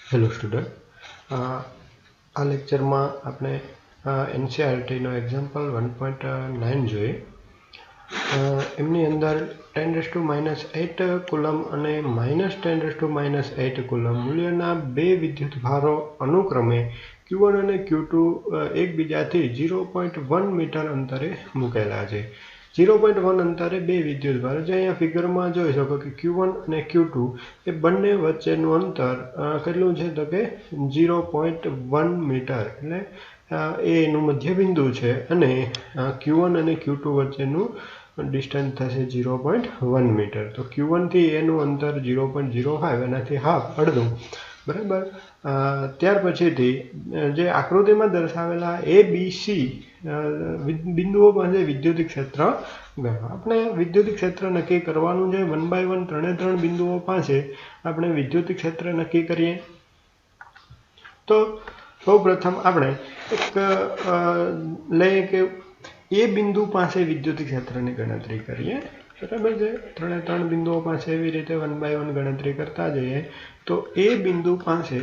Hello student, આ લેક્ચરમાં આપણે એનસીઆરટીનો એક્ઝામ્પલ 1.9 જોઈએ. એમની અંદર 10⁻8 કુલમ અને -10⁻8 કુલમ મૂલ્યના બે વિદ્યુતભારો અનુક્રમે Q1 અને Q2 એકબીજાથી 0.1 મીટર અંતરે મૂકેલા છે. 0.1 અંતરે બે વિદ્યુતભાર, જે અહીંયા ફિગરમાં જોઈ શકો કે Q1 અને Q2 એ બંને વચ્ચેનું અંતર કેટલું છે તો કે 0.1 મીટર, એટલે એ એનું મધ્યબિંદુ છે અને Q1 અને Q2 વચ્ચેનું ડિસ્ટન્સ થશે 0.1 મીટર. તો Q1 થી એનું અંતર 0.05, એનાથી હાફ, અડધું, બરાબર. ત્યાર પછીથી જે આકૃતિમાં દર્શાવેલા ABC બિંદુઓ પાસે વિદ્યુત ક્ષેત્ર ગણો. આપણે વિદ્યુત ક્ષેત્ર નક્કી કરવાનું છે. 1 by 1 ત્રણે બિંદુઓ પાસે આપણે વિદ્યુત ક્ષેત્ર નક્કી કરીએ. તો સૌ પ્રથમ આપણે એક લઈએ કે એ બિંદુ પાસે વિદ્યુત ક્ષેત્રની ગણતરી કરીએ, બરાબર છે. ત્રણે બિંદુઓ પાસે એવી રીતે 1 by 1 ગણતરી કરતા જઈએ. તો એ બિંદુ પાસે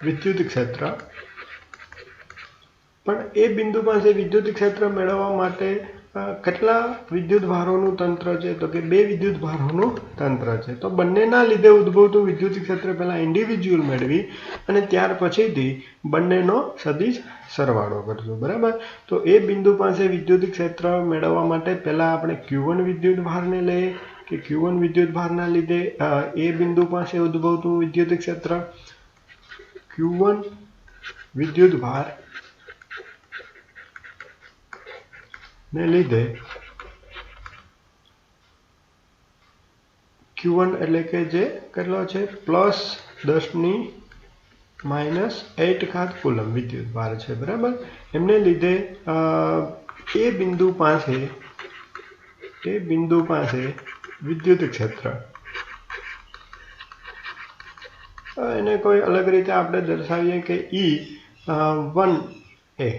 વિદ્યુત ક્ષેત્ર, પણ એ બિંદુ પાસે વિદ્યુત ક્ષેત્ર મેળવવા માટે કેટલા વિદ્યુત ભારોનું તંત્ર છે તો કે બે વિદ્યુત ભારોનું તંત્ર છે. તો બંનેના લીધે ઉદ્ભવતું વિદ્યુત ક્ષેત્ર પહેલા ઇન્ડિવિજ્યુઅલ મેળવી અને ત્યાર પછીથી બંનેનો સદિશ સરવાળો કરશું, બરાબર. તો એ બિંદુ પાસે વિદ્યુત ક્ષેત્ર મેળવવા માટે પહેલા આપણે Q1 વિદ્યુત ભારને લઈએ કે Q1 વિદ્યુત ભારના લીધે એ બિંદુ પાસે ઉદ્ભવતું વિદ્યુત ક્ષેત્ર Q1 વિદ્યુત ભાર ને લીધે Q1 એટલે કે જે કેટલો છે +10⁻8 કુલમ વિદ્યુત ભાર છે, બરાબર. એમને લીધે એ બિંદુ પાસે વિદ્યુત ક્ષેત્ર, એને કોઈ અલગ રીતે આપણે દર્શાવીએ કે E1A,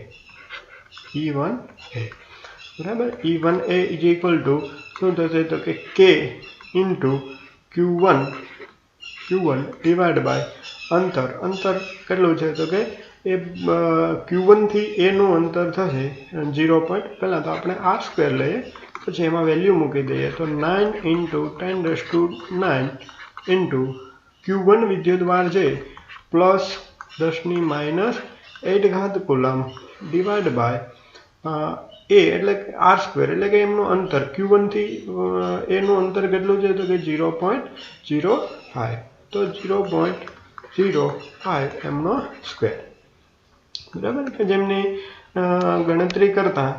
બરાબર. E1A ઇઝ ઇક્વલ ટુ શું થશે તો કે K into Q1 divide by અંતર કેટલું છે તો કે એ Q1 થી A નું અંતર થશે 0. પહેલાં તો આપણે R² લઈએ, પછી એમાં વેલ્યુ મૂકી દઈએ તો 9 × 10⁹ ઇન્ટુ Q1 વિદ્યુત ભાર છે +10⁻8 કુલમ ડિવાઈડ બાય A એટલે કે R² એટલે કે એમનું અંતર Q1 થી A નું અંતર કેટલું છે તો કે 0.05. તો 0.05 એમનો સ્ક્વેર, બરાબર. કે જેમની ગણતરી કરતા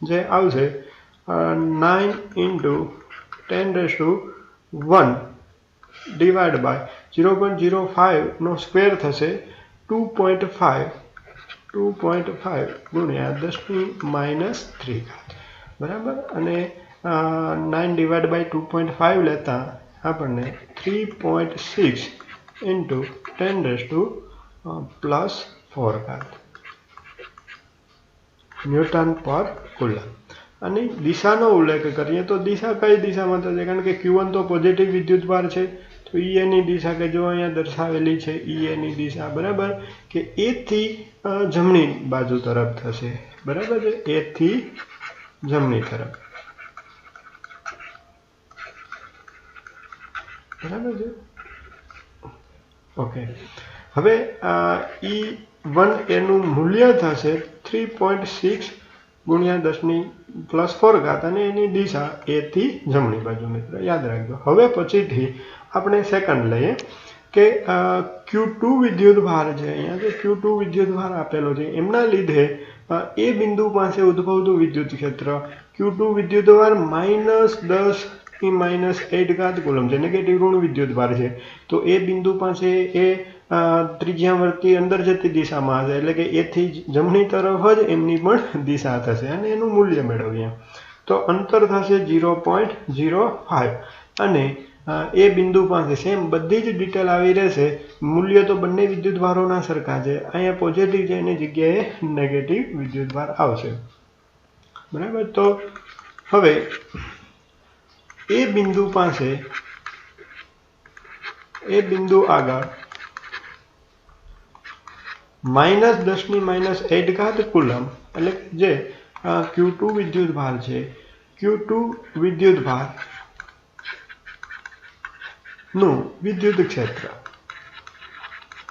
જે આવશે 9 × 10⁻1 ડિવાઈડ બાય 0.05 નો સ્ક્વેર થશે 2.5 ગુણ્યા 10⁻3, બરાબર. અને 9 ડિવાઈડ બાય 2.5 લેતા આપણને 3.6 ઇન્ટુ 10⁻+4 ન્યૂટન પર કુલમ. અને દિશાનો ઉલ્લેખ કરીએ તો દિશા કઈ દિશામાં થશે, કારણ કે Q1 તો પોઝિટિવ વિદ્યુત ભાર છે, તો EA ની દિશા કે જો અહીંયા દર્શાવેલી છે EA ની દિશા, બરાબર, કે A થી જમણી બાજુ તરફ થશે, બરાબર છે. A થી જમણી તરફ, બરાબર છે. ઓકે. હવે E1A નું મૂલ્ય થશે 3.6 ગુણ્યા 10⁻+4 અને એની દિશા A થી જમણી બાજુ, મિત્ર યાદ રાખજો. હવે પછીથી આપણે સેકન્ડ લઈએ કે Q2 વિદ્યુત ભાર છે. અહીંયા જે Q2 વિદ્યુત ભાર આપેલો છે એમના લીધે એ બિંદુ પાસે ઉદ્ભવતું વિદ્યુત ક્ષેત્ર Q2 વિદ્યુત ભાર -10⁻8 કુલમ છે, નેગેટિવ ઋણ વિદ્યુત ભાર છે. તો એ બિંદુ પાસે એ ત્રિજ્યાવર્તી અંદર જતી દિશામાં હશે, એટલે કે એ થી જમણી તરફ જ એમની પણ દિશા થશે અને એનું મૂલ્ય મેળવીએ તો અંતર થશે 0.05. અને એ બિંદુ પાસે સેમ બધી જ ડિટેલ આવી રહેશે. મૂલ્ય તો બંને વિદ્યુત ભારોના સરખા છે. અહીંયા પોઝિટિવ છે એની જગ્યાએ નેગેટિવ વિદ્યુત ભાર આવશે, બરાબર. તો હવે એ બિંદુ પાસે એ બિંદુ આગળ -10⁻8 કુલમ એટલે જે Q2 વિદ્યુત ભાર છે, Q2 વિદ્યુત ભાર નું વિદ્યુત ક્ષેત્ર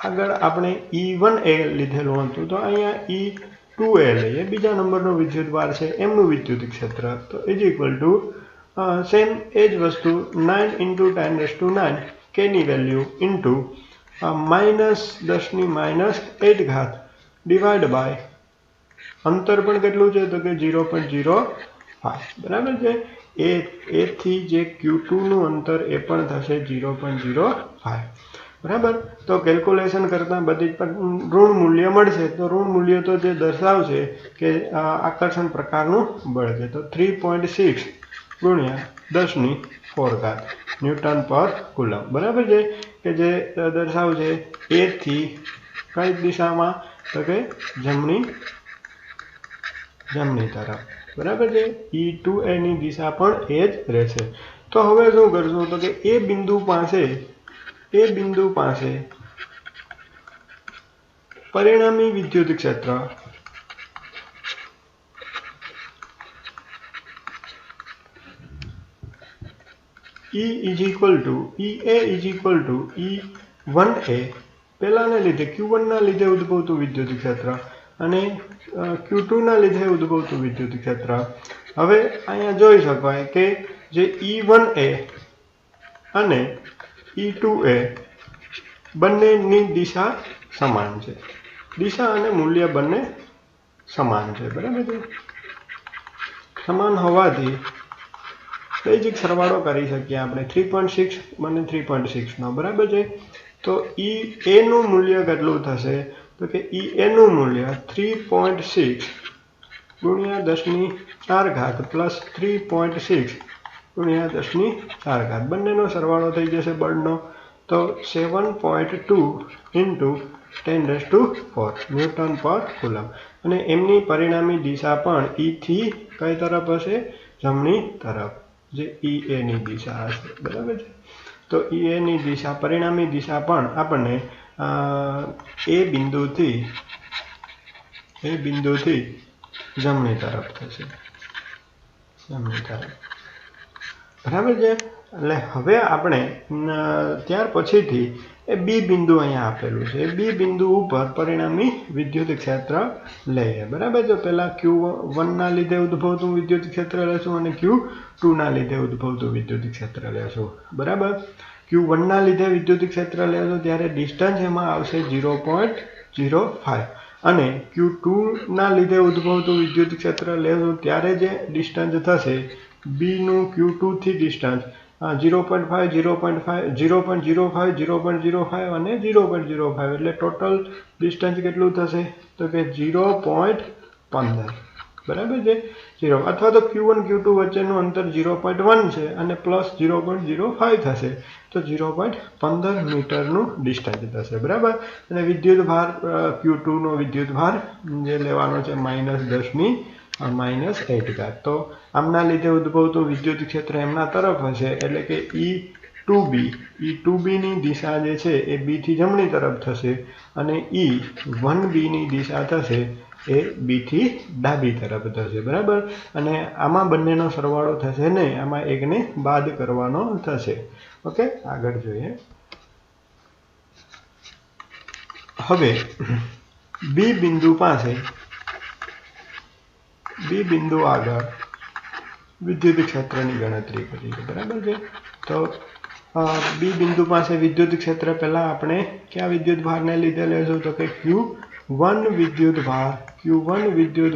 આગળ આપણે E1A લીધેલું હતું, તો અહીંયા E2A લઈએ, બીજા નંબરનો વિદ્યુત ભાર છે એમનું વિદ્યુત ક્ષેત્ર, તો ઇઝ ઇક્વલ ટુ સેમ એ જ વસ્તુ 9 × 10⁹ K ની વેલ્યુ ઇન્ટુ -10⁻8 ડિવાઈડ બાય અંતર પણ કેટલું છે તો કે 0.05 બરાબર છે. એ થી જે Q2 નું અંતર એ પણ થશે 0.05 બરાબર. તો કેલ્ક્યુલેશન કરતા બધી ઋણ મૂલ્ય મળશે, તો ઋણ મૂલ્ય તો જે દર્શાવશે કે આકર્ષણ પ્રકારનું બળ છે, તો 3.6 × 10⁴ ન્યૂટન પર કુલમ બરાબર છે, કે જે દર્શાવશે એ થી કઈ દિશામાં તો કે જમણી તરફ બરાબર છે. E2A ની દિશા પણ એ જ રહેશે. તો હવે શું કરશું તો કે એ બિંદુ પાસે પરિણામી વિદ્યુત ક્ષેત્ર EA E1A પહેલાને લીધે Q1 ના લીધે ઉદ્ભવતું વિદ્યુત ક્ષેત્ર અને Q2 ના લીધે ઉદ્ભવતું વિદ્યુત ક્ષેત્ર. હવે અહીંયા જોઈ શકાય કે જે E1A અને E2A બંનેની દિશા સમાન છે, દિશા અને મૂલ્ય બંને સમાન છે બરાબર છે. સમાન હોવાથી બેઝિક સરવાળો કરી શકીએ આપણે 3.6 અને 3.6 નો બરાબર છે. તો EA નું મૂલ્ય કેટલું થશે તો કે EA નું મૂલ્ય 3.6 × 10⁴ પ્લસ 3.6 × 10⁴ બંનેનો સરવાળો થઈ જશે બળનો, તો 7.2 × 10⁴ ન્યૂટન પર કુલમ. અને એમની પરિણામી દિશા પણ E થી કઈ તરફ હશે જમણી તરફ, જે EA ની દિશા હશે બરાબર છે. તો EA ની દિશા પરિણામી દિશા પણ આપણને એ બિંદુથી જમણી તરફ થશે, જમણી તરફ બરાબર છે. એટલે હવે આપણે ત્યાર પછીથી એ બી બિંદુ અહીંયા આપેલું છે, બી બિંદુ ઉપર પરિણામી વિદ્યુત ક્ષેત્ર લઈએ બરાબર છે. પહેલા Q1 ના લીધે ઉદ્ભવતું વિદ્યુત ક્ષેત્ર લેશું અને Q2 ના લીધે ઉદ્ભવતું વિદ્યુત ક્ષેત્ર લેશું બરાબર. Q1 ના લીધે વિદ્યુત ક્ષેત્ર લેશું ત્યારે ડિસ્ટન્સ એમાં આવશે 0.05 અને Q2 ના લીધે ઉદ્ભવતું વિદ્યુત ક્ષેત્ર લેશું ત્યારે જે ડિસ્ટન્સ થશે બી નું Q2 થી ડિસ્ટન્સ 0.5 0.05 0.05 અને 0.05 એટલે ટોટલ ડિસ્ટન્સ કેટલું થશે તો કે 0.15 બરાબર છે. 0 અથવા તો Q1 Q2 વચ્ચેનું અંતર 0.1 છે અને પ્લસ 0.05 થશે, તો 0.15 મીટરનું ડિસ્ટન્સ થશે બરાબર. અને વિદ્યુત ભાર Q2 નો વિદ્યુત ભાર જે લેવાનો છે -10⁻⁸ તો આમના લીધે ઉદ્ભવતું વિદ્યુત ક્ષેત્ર એમના તરફ હશે, એટલે કે E2B ની દિશા જે છે એ B થી જમણી તરફ થશે અને E1B ની દિશા થશે એ B થી ડાબી તરફ થશે બરાબર. અને આમાં બંનેનો સરવાળો થશે નહીં, આમાં એકને બાદ કરવાનો થશે. ઓકે, આગળ જોઈએ. હવે બી બિંદુ આગળ વિદ્યુત ક્ષેત્રની ગણતરી કરીએ બરાબર છે. તો બી બિંદુ પાસે વિદ્યુત ક્ષેત્ર પહેલા આપણે કયા વિદ્યુત ભારને લીધે લેશું તો કે Q1 વિદ્યુત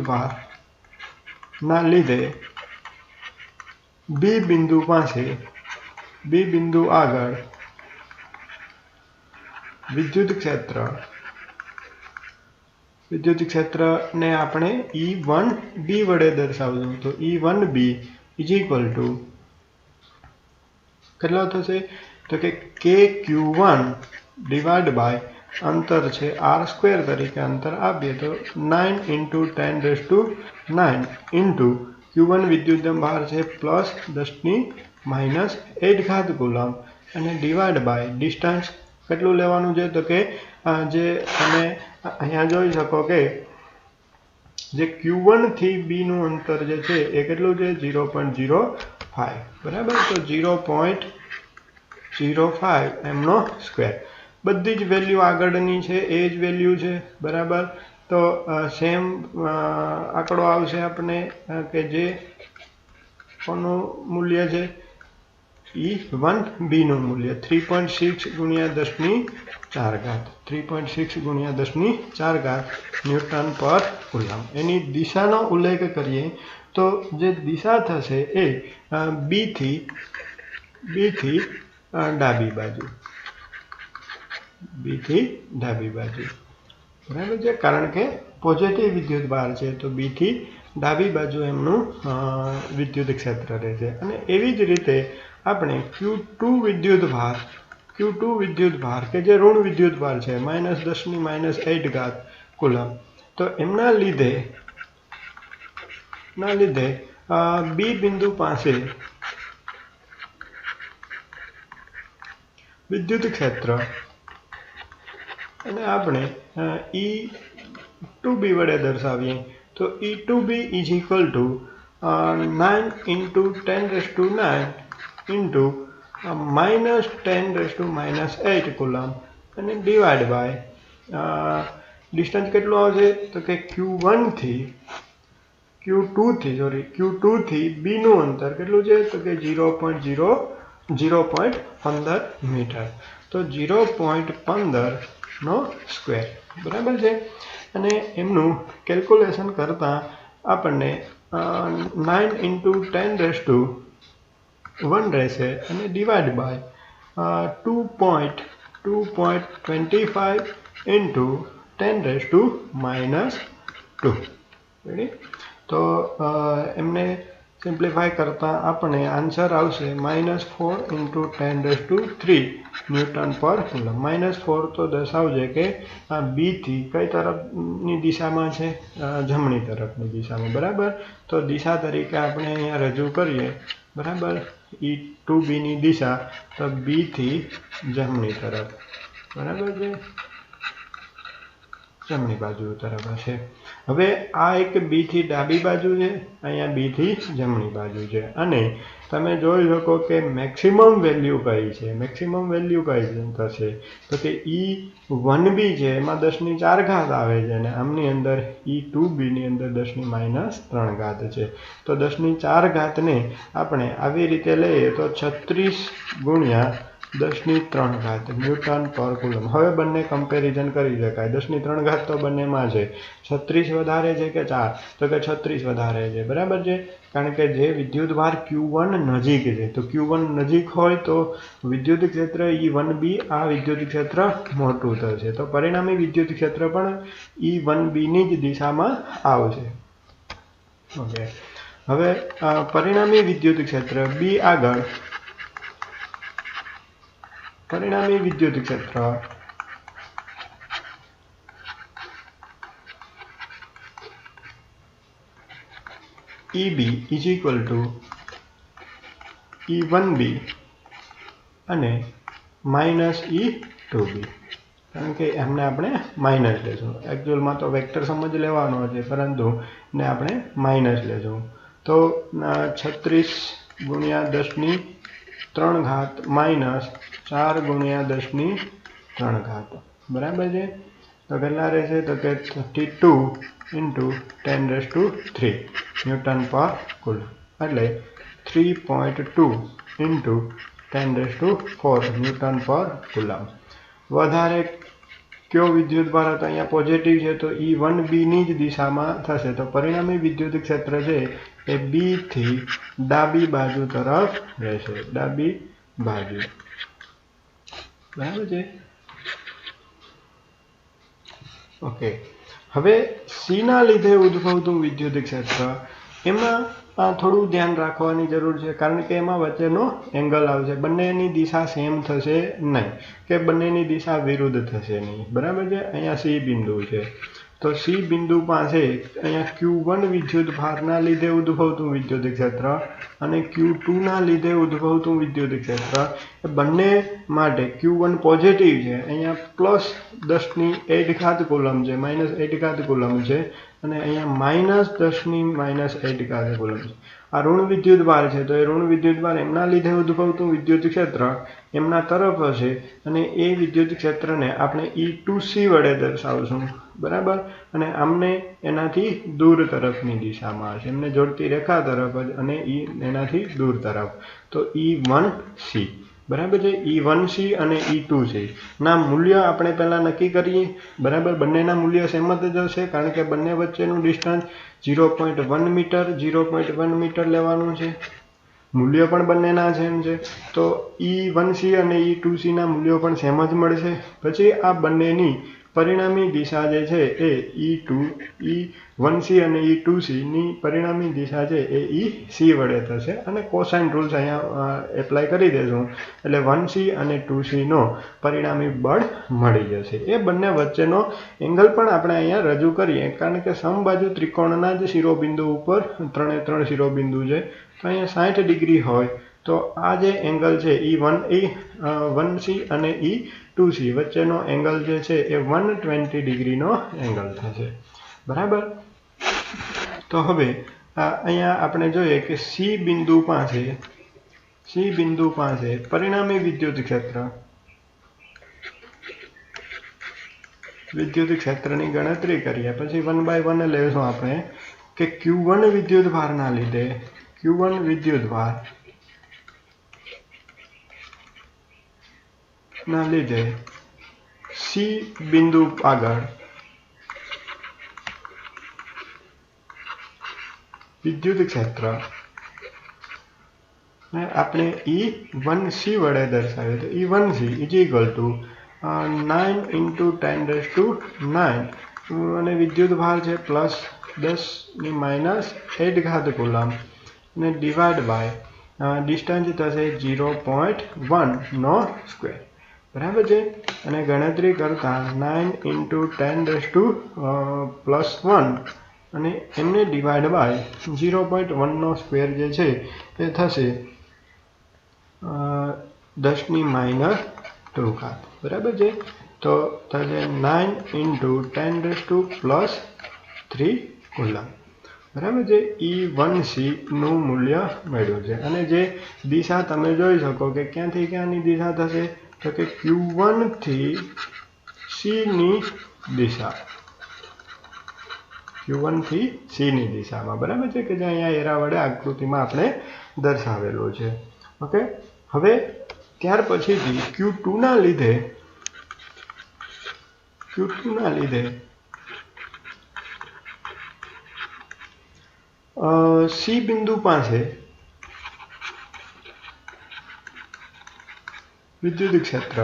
ભાર ના લીધે બી બિંદુ આગળ વિદ્યુત ક્ષેત્રને આપણે E1B વડે દર્શાવશું, તો E1B ઇઝ ઇક્વલ ટુ કેટલો થશે તો કે KQ1 ડિવાઈડ બાય અંતર છે R² તરીકે અંતર આપીએ તો 9 × 10⁹ Q1 વિદ્યુત ભાર છે પ્લસ 10⁴ -8 ઘાત કુલમ અને ડિવાઈડ બાય ડિસ્ટન્સ કેટલું લેવાનું છે તો કે જે તમે અહીંયા જોઈ શકો કે જે Q1 થી B નું અંતર જે છે એ કેટલું છે 0.05 બરાબર તો 0.05 એમનો સ્ક્વેર બધી જ વેલ્યુ આગળની છે એ જ વેલ્યુ છે બરાબર તો સેમ આંકડો આવશે આપણે કે જે કોનું મૂલ્ય છે E1B નું મૂલ્ય 3.6 ગુણ્યા 10⁴ 3.6 ગુણ્યા 10⁴ ન્યૂટન પર કુલમ એની દિશાનો ઉલ્લેખ કરીએ તો જે દિશા થશે એ B થી ડાબી બાજુ બરાબર છે કારણ કે પોઝિટિવ વિદ્યુત ભાર છે તો B થી ડાબી બાજુ એમનું વિદ્યુત ક્ષેત્ર રહેશે અને એવી જ રીતે આપણે Q2 વિદ્યુત ભાર કે જે ઋણ વિદ્યુત ભાર છે -10⁻8 કુલમ તો એમના લીધે B બિંદુ પાસે વિદ્યુત ક્ષેત્ર અને આપણે E2B વડે દર્શાવીએ તો E2B = 9 × 10⁹ into -10⁻8 કુલમ અને ડિવાઈડ બાય ડિસ્ટન્સ કેટલું આવશે તો કે Q2 થી B નું અંતર કેટલું છે તો કે 0.15 મીટર તો 0.15 નો સ્ક્વેર બરાબર છે અને એમનું કેલ્ક્યુલેશન કરતા આપણને 9 × 10⁻1 રહેશે અને ડિવાઈડ બાય 2.25 × 10⁻². તો એમને સિમ્પ્લિફાય કરતા આપણે આન્સર આવશે -4 × 10⁻³ ન્યૂટન પર કુલમ -4 તો દર્શાવજે કે B થી કઈ તરફની દિશામાં છે જમણી તરફની દિશામાં બરાબર તો દિશા તરીકે આપણે અહીંયા રજૂ કરીએ બરાબર E2B ની દિશા તો B થી જમણી તરફ બરાબર છે જમણી બાજુ તરફ હશે હવે આ એક B થી ડાબી બાજુ છે અહીંયા B થી જમણી બાજુ છે અને તમે જોઈ શકો કે મેક્સિમમ વેલ્યુ કઈ છે થશે તો કે E1B છે એમાં 10⁴ આવે છે અને આમની અંદર E2B ની અંદર 10⁻³ છે તો 10⁴ ને આપણે આવી રીતે લઈએ તો 36 ગુણ્યા 10⁻³ ન્યૂટન પર કુલમ હવે બંને કમ્પેરિઝન કરી શકાય 10⁻³ તો બંનેમાં છે 36 વધારે છે કે 4 તો કે 36 વધારે છે બરાબર છે કારણ કે જે વિદ્યુત ભાર Q1 નજીક છે તો Q1 નજીક હોય તો વિદ્યુત ક્ષેત્ર E1B આ વિદ્યુત ક્ષેત્ર મોટું થશે તો પરિણામી વિદ્યુત ક્ષેત્ર પણ E1B ની જ દિશામાં આવશે ઓકે હવે પરિણામી વિદ્યુત ક્ષેત્ર B આગળ પરિણામી વિદ્યુત ક્ષેત્ર EB = E1B અને -E2B કારણ કે એમને આપણે માઇનસ લેશું એકચ્યુઅલમાં તો વેક્ટર સમજ લેવાનો છે પરંતુ ને આપણે માઇનસ લેશું તો 36 ગુણ્યા 10⁻³ -4 ગુણ્યા 10⁻³ બરાબર છે તો કેટલા રહેશે તો કે 32 × 10⁻³ ન્યૂટન પર કુલમ એટલે 3.2 × 10⁴ ન્યૂટન પર કુલમ વધારે કયો વિદ્યુત ભાર હતો અહીંયા પોઝિટિવ છે તો E1B ની જ દિશામાં થશે તો પરિણામી વિદ્યુત ક્ષેત્ર છે એ B થી ડાબી બાજુ તરફ રહેશે ડાબી બાજુ બરાબર છે ઓકે હવે C ના લીધે ઉદ્ભવતું વિદ્યુત ક્ષેત્ર એમાં થોડું ધ્યાન રાખવાની જરૂર છે કારણ કે એમાં વચ્ચેનો એંગલ આવશે બંનેની દિશા સેમ થશે નહીં કે બંનેની દિશા વિરુદ્ધ થશે નહીં બરાબર છે અહીંયા C બિંદુ છે तो C बिंदु पासे अहींया Q1 विद्युतभारना लीधे उद्भवतुं विद्युत क्षेत्र अने Q2 ना लीधे उद्भवतुं विद्युत क्षेत्र ए बंने माटे Q1 पॉजिटिव छे, अहींया प्लस 10⁸ कूलम छे, -8 कूलम छे अने अहींया -10⁻8 कूलम छे। आ ऋण विद्युतभार है तो ऋण विद्युतभार एमना लीधे उद्भवतुं विद्युत क्षेत्र एमना तरफ हशे अने ए विद्युत क्षेत्र ने आपणे E2C वडे दर्शावशुं बराबर। अने आमने एनाथी दूर तरफनी दिशामां हशे, एमने जोड़ती रेखा तरफ अने एनाथी दूर तरफ तो E1C बराबर है। E1C अने E2C ना मूल्य आपणे पहेला नक्की करीए बराबर। बंनेना मूल्य सेम ज हशे कारण के बंने वच्चेनुं डिस्टन्स 0.1 मीटर 0.1 मीटर लेवानुं छे, मूल्य पण बंनेना सेम छे तो E1C अने E2C ना मूल्यो पण सेम ज मळशे। पछी आ बंनेनी परिणामी दिशा जे छे ए E1C अने E2C नी परिणामी दिशा छे ए EC वडे थशे अने कोसाइन रूल्स अहींया एप्लाय करी देशुं એટલે 1C अने 2C नो परिणामी बळ मळी जशे। ए बंने वच्चेनो एंगल पण आपणे अहींया रजू करीए कारण के समबाजु त्रिकोणना ज शिरोबिंदु उपर 3 शिरोबिंदु छे तो अहींया 60 डिग्री होय तो आ जे एंगल छे E1C अने E2C वच्चेनो एंगल जे छे ए 120 डिग्री नो एंगल थशे बराबर। तो हवे अहींया आपणे जोईए के C बिंदु पासे परिणामी विद्युत क्षेत्रनी गणतरी करीए पछी 1 बाय 1 लेशुं आपणे के Q1 विद्युतभारना लीधे Q1 विद्युतभार ना लीधे C बिंदु आगळ विद्युत क्षेत्र ने आपणे E1C वडे दर्शावीए तो E1C इज इक्वल टू 9 × 10⁹ अने विद्युतभार छे प्लस 10⁻8 कूलम ने डिवाइड बाय डिस्टन्स थशे 0.1 नो स्क्वेर बराबर है। अने गणतरी करता 9 × 10⁻1 अने एमने डिवाइड बाय 0.1 नो स्क्वेर जे छे ते थशे 10⁻2 बराबर है। तो थशे 9 × 10⁻3 कूलम बराबर है। E1C નું મૂલ્ય મળ્યું છે અને જે દિશા તમે જોઈ શકો કે ક્યાંથી ક્યાંની દિશા થશે તો કે Q1 થી C ની દિશા Q1 થી C ની દિશામાં બરાબર છે કે જે અહીંયા એરા વડે આકૃતિમાં આપણે દર્શાવેલો છે ઓકે। હવે ત્યાર પછીથી Q2 ના લીધે C बिंदु पासे विद्युत क्षेत्र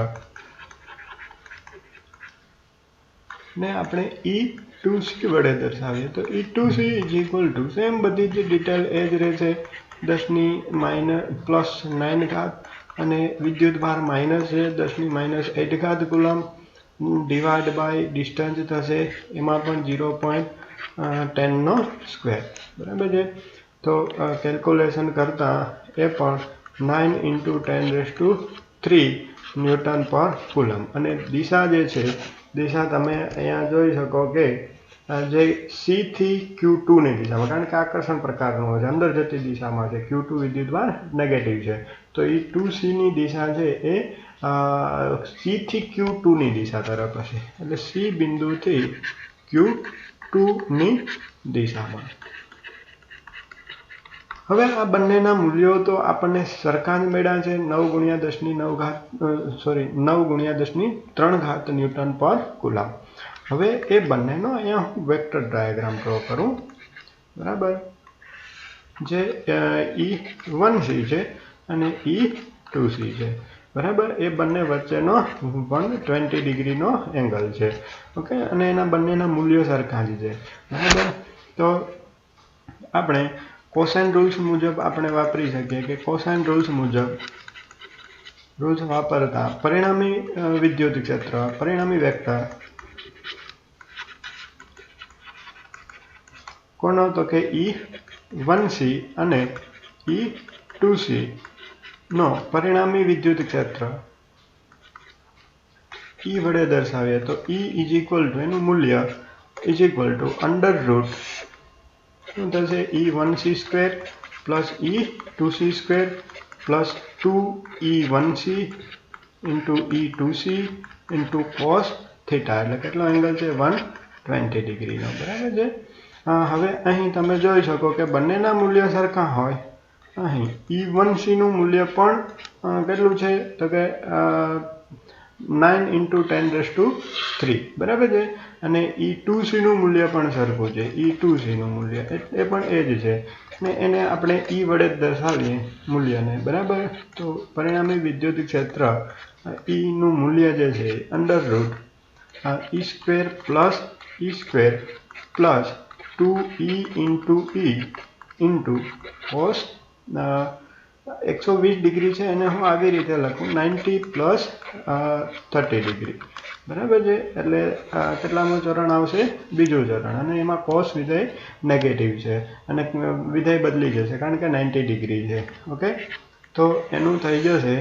ने आपणे E2C वडे दर्शावीए तो E2C is equal to same बधी ज डिटेल एज रहे 10⁻9 अने विद्युतभार माइनस है 10⁻8 कूलम डिवाइड बाय डिस्टन्स थशे एमां पण 0.10 नो स्क्वेर बराबर है। तो केल्क्युलेशन करता ए पण 9 × 10⁻3 न्यूटन पर कूलम अने दिशा जे छे दिशा तमे अहींया जोई शको के जे C थी Q2 ની દિશામાં કારણ કે આકર્ષણ પ્રકારનો છે અંદર જતી દિશામાં છે Q2 વિદ્યુતભાર નેગેટિવ છે તો E2C ની દિશા છે એ C થી Q2 ની દિશા તરફ હશે એટલે C બિંદુથી Q2 ની દિશામાં। હવે આ બંનેના મૂલ્યો તો આપણને સરખા જ મળ્યા છે 9 × 10⁻3 ન્યૂટન પર કુલમ। હવે એ બંનેનો અહીંયા હું વેક્ટર ડાયાગ્રામ ડ્રો કરું બરાબર જે E1C છે અને E2C છે बराबर। ए बंने वच्चेनो 120 डिग्री नो एंगल है ओके अने एना बंनेना मूल्यो सरखा ज छे बराबर। तो आपणे कोसाइन रूल्स मुजब आपणे वापरी सकीए कि कोसाइन रूल्स मुजब रूल्स वापरता परिणामी विद्युत क्षेत्र परिणामी वेक्टर કોનો તો કે E1C અને E2C નો પરિણામી વિદ્યુત ક્ષેત્ર E વડે દર્શાવીએ તો E ઇઝ ઇક્વલ ટુ એનું મૂલ્ય is equal to under route શું થશે E1C² plus E2C² plus 2E1C into E2C into cos theta એટલે કેટલો એંગલ છે 120 ડિગ્રીનો બરાબર છે। હવે અહીં તમે જોઈ શકો કે બંનેના મૂલ્ય સરખા હોય અહીં E1C નું મૂલ્ય પણ કેટલું છે તો કે 9 × 10⁻³ બરાબર છે અને E2C નું મૂલ્ય પણ સરખું છે E2C નું મૂલ્ય એ પણ એ જ છે ને એને આપણે E વડે જ દર્શાવીએ મૂલ્યને બરાબર। તો પરિણામી વિદ્યુત ક્ષેત્ર E નું મૂલ્ય જે છે under route E² plus E² plus 2E × E into cos 120 degree છે એને હું આવી રીતે લખું 90 પ્લસ 30 ડિગ્રી બરાબર છે એટલે કેટલામું ચરણ આવશે બીજું ચરણ અને એમાં cos વિધેય નેગેટિવ છે અને વિધેય બદલી જશે કારણ કે 90 ડિગ્રી છે ઓકે। તો એનું થઈ જશે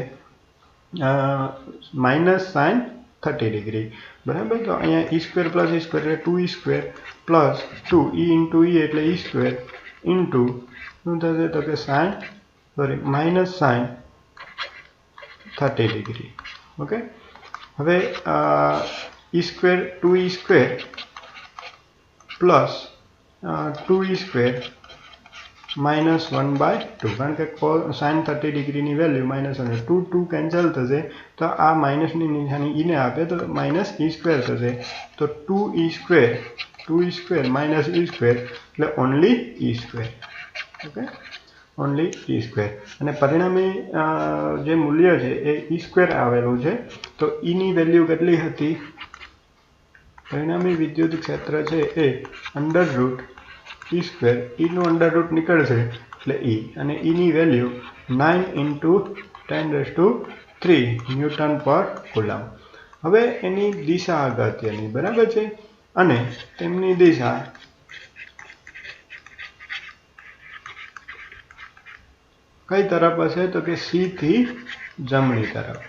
-sin 30 ડિગ્રી બરાબર। તો અહીંયા E² પ્લસ E² એટલે 2E² પ્લસ 2E × E એટલે E² ઇન્ટુ શું થશે તો કે sin 30 ડિગ્રી ઓકે। હવે E² 2E² પ્લસ 2E² -1/2 કારણ કે sin 30 ડિગ્રીની વેલ્યુ -2 કેન્સલ થશે તો આ માઇનસની નિશાની ઈને આપે તો -E² થશે તો 2E² માઇનસ E² એટલે only E² okay only E² અને પરિણામી જે મૂલ્ય છે એ E² આવેલું છે તો E ની વેલ્યુ કેટલી હતી પરિણામી વિદ્યુત ક્ષેત્ર છે એ અંડર રૂટ E², E નું અંડર રૂટ નીકળશે એટલે E અને E ની વેલ્યુ 9 × 10⁻³ ન્યૂટન પર કુલમ। હવે એની દિશા અગત્યની બરાબર છે અને તેમની દિશા કઈ તરફ હશે તો કે C થી જમણી તરફ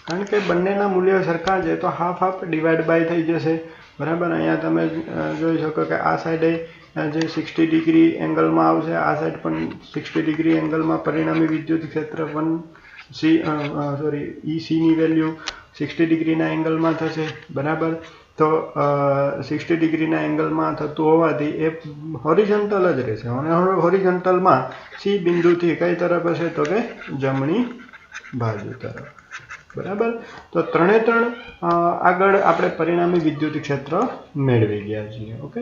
કારણ કે બંનેના મૂલ્યો સરખા છે તો હાફ હાફ ડિવાઈડ બાય થઈ જશે બરાબર। અહીંયા તમે જોઈ શકો કે આ સાઈડે જે 60 ડિગ્રી એંગલમાં આવશે આ સાઈડ પણ 60 ડિગ્રી એંગલમાં પરિણામી વિદ્યુત ક્ષેત્ર EC ની વેલ્યુ 60 ડિગ્રીના એંગલમાં થશે બરાબર। તો 60 ડિગ્રીના એંગલમાં થતું હોવાથી એ હોરિઝોન્ટલ જ રહેશે અને હોરિઝોન્ટલમાં C બિંદુથી કઈ તરફ હશે તો કે જમણી બાજુ તરફ બરાબર। તો ત્રણે ત્રણ આગળ આપણે પરિણામી વિદ્યુત ક્ષેત્ર મેળવી ગયા છીએ ઓકે।